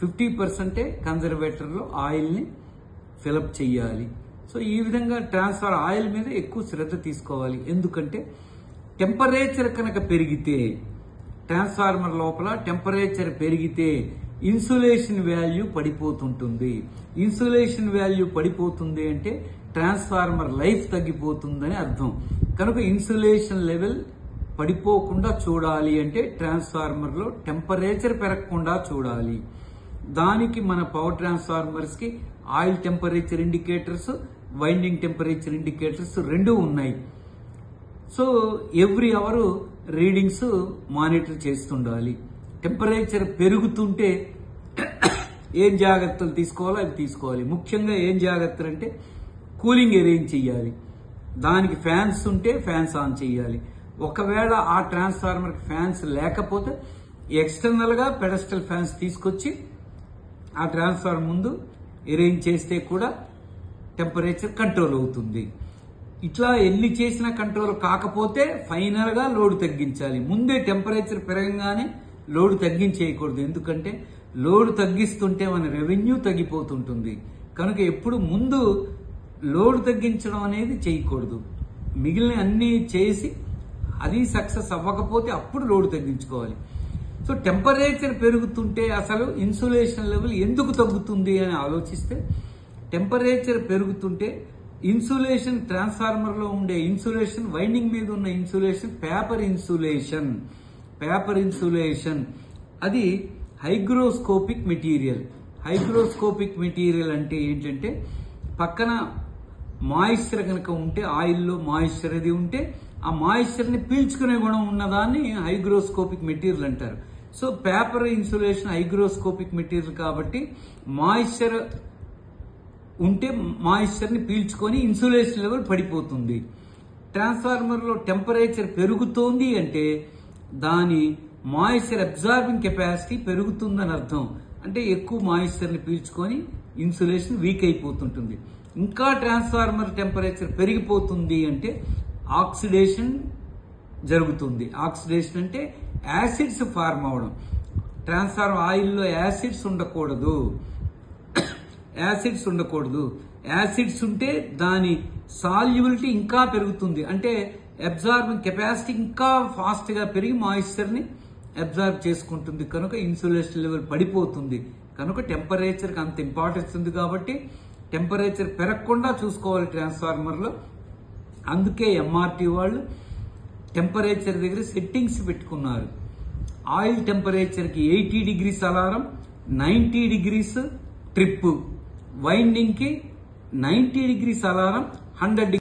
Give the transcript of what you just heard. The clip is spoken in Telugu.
50% కన్జర్వేటర్లో ఆయిల్ని ఫిలప్ చేయాలి. సో ఈ విధంగా ట్రాన్స్ఫర్ ఆయిల్ మీద ఎక్కువ శ్రద్ధ తీసుకోవాలి. ఎందుకంటే టెంపరేచర్ కనుక పెరిగితే, ట్రాన్స్ఫార్మర్ లోపల టెంపరేచర్ పెరిగితే ఇన్సులేషన్ వాల్యూ పడిపోతుంటుంది. ఇన్సులేషన్ వాల్యూ పడిపోతుంది అంటే ట్రాన్స్ఫార్మర్ లైఫ్ తగ్గిపోతుందని అర్థం. కనుక ఇన్సులేషన్ లెవెల్ పడిపోకుండా చూడాలి అంటే ట్రాన్స్ఫార్మర్లో టెంపరేచర్ పెరగకుండా చూడాలి. దానికి మన పవర్ ట్రాన్స్ఫార్మర్స్ కి oil temperature indicators, winding temperature indicators రెండు ఉన్నాయి. So every hour readings monitor చేస్తుండాలి. టెంపరేచర్ పెరుగుతుంటే ఏం జాగ్రత్తలు తీసుకోవాలో అవి తీసుకోవాలి. ముఖ్యంగా ఏం జాగ్రత్తలు అంటే కూలింగ్ అరేంజ్ చేయాలి. దానికి ఫ్యాన్స్ ఉంటే ఫ్యాన్స్ ఆన్ చేయాలి. ఒకవేళ ఆ ట్రాన్స్ఫార్మర్కి ఫ్యాన్స్ లేకపోతే ఎక్స్టర్నల్ గా పెడస్టల్ ఫ్యాన్స్ తీసుకొచ్చి ఆ ట్రాన్స్ఫార్మర్ ముందు అరేంజ్ చేస్తే కూడా టెంపరేచర్ కంట్రోల్ అవుతుంది. ఇట్లా ఎన్ని చేసినా కంట్రోల్ కాకపోతే ఫైనల్ గా లోడ్ తగ్గించాలి. ముందే టెంపరేచర్ పెరగగానే లోడ్ తగ్గించేయకూడదు. ఎందుకంటే లోడ్ తగ్గిస్తుంటే మన రెవెన్యూ తగ్గిపోతుంటుంది. కనుక ఎప్పుడు ముందు లోడ్ తగ్గించడం అనేది చేయకూడదు. మిగిలిన అన్ని చేసి అది సక్సెస్ అవ్వకపోతే అప్పుడు లోడ్ తగ్గించుకోవాలి. సో టెంపరేచర్ పెరుగుతుంటే అసలు ఇన్సులేషన్ లెవెల్ ఎందుకు తగ్గుతుంది అని ఆలోచిస్తే, టెంపరేచర్ పెరుగుతుంటే ఇన్సులేషన్, ట్రాన్స్ఫార్మర్ లో ఉండే ఇన్సులేషన్, వైండింగ్ మీద ఉన్న ఇన్సులేషన్ పేపర్ ఇన్సులేషన్ అది హైగ్రోస్కోపిక్ మెటీరియల్. హైగ్రోస్కోపిక్ మెటీరియల్ అంటే ఏంటంటే పక్కన మాయిశ్చర్ కనుక ఉంటే, ఆయిల్లో మాయిశ్చర్ అది ఉంటే ఆ మాయిశ్చర్ ని పీల్చుకునే గుణం ఉన్నదాన్ని హైగ్రోస్కోపిక్ మెటీరియల్ అంటారు. So paper insulation hygroscopic material కాబట్టి మాయిశ్చర్ ఉంటే మాయిశ్చర్ ని పీల్చుకొని ఇన్సులేషన్ లెవెల్ పడిపోతుంది. ట్రాన్స్ఫార్మర్ లో టెంపరేచర్ పెరుగుతోంది అంటే దాని మాయిశ్చర్ అబ్జార్బింగ్ కెపాసిటీ పెరుగుతుందని అర్థం. అంటే ఎక్కువ మాయిశ్చర్ ని పీల్చుకొని ఇన్సులేషన్ వీక్ అయిపోతుంటుంది. ఇంకా ట్రాన్స్ఫార్మర్ టెంపరేచర్ పెరిగిపోతుంది అంటే ఆక్సిడేషన్ జరుగుతుంది. ఆక్సిడేషన్ అంటే యాసిడ్స్ ఫార్మ్ అవడం. ట్రాన్స్ఫార్మర్ ఆయిల్లో యాసిడ్స్ ఉండకూడదు. యాసిడ్స్ ఉంటే దాని సాల్యుబిలిటీ ఇంకా పెరుగుతుంది. అంటే అబ్జార్బింగ్ కెపాసిటీ ఇంకా ఫాస్ట్ గా పెరిగి మాయిశ్చర్ ని అబ్జార్బ్ చేసుకుంటుంది. కనుక ఇన్సులేషన్ లెవెల్ పడిపోతుంది. కనుక టెంపరేచర్ కి అంత ఇంపార్టెన్స్ ఉంది కాబట్టి టెంపరేచర్ పెరగకుండా చూసుకోవాలి ట్రాన్స్ఫార్మర్ లో. అందుకే ఎంఆర్టీ వాళ్ళు టెంపరేచర్ దగ్గర సెట్టింగ్స్ పెట్టుకున్నారు. ఆయిల్ టెంపరేచర్ కి 80 degrees alarm, 90 degrees trip, winding కి 90 degrees అలారం, 100 degrees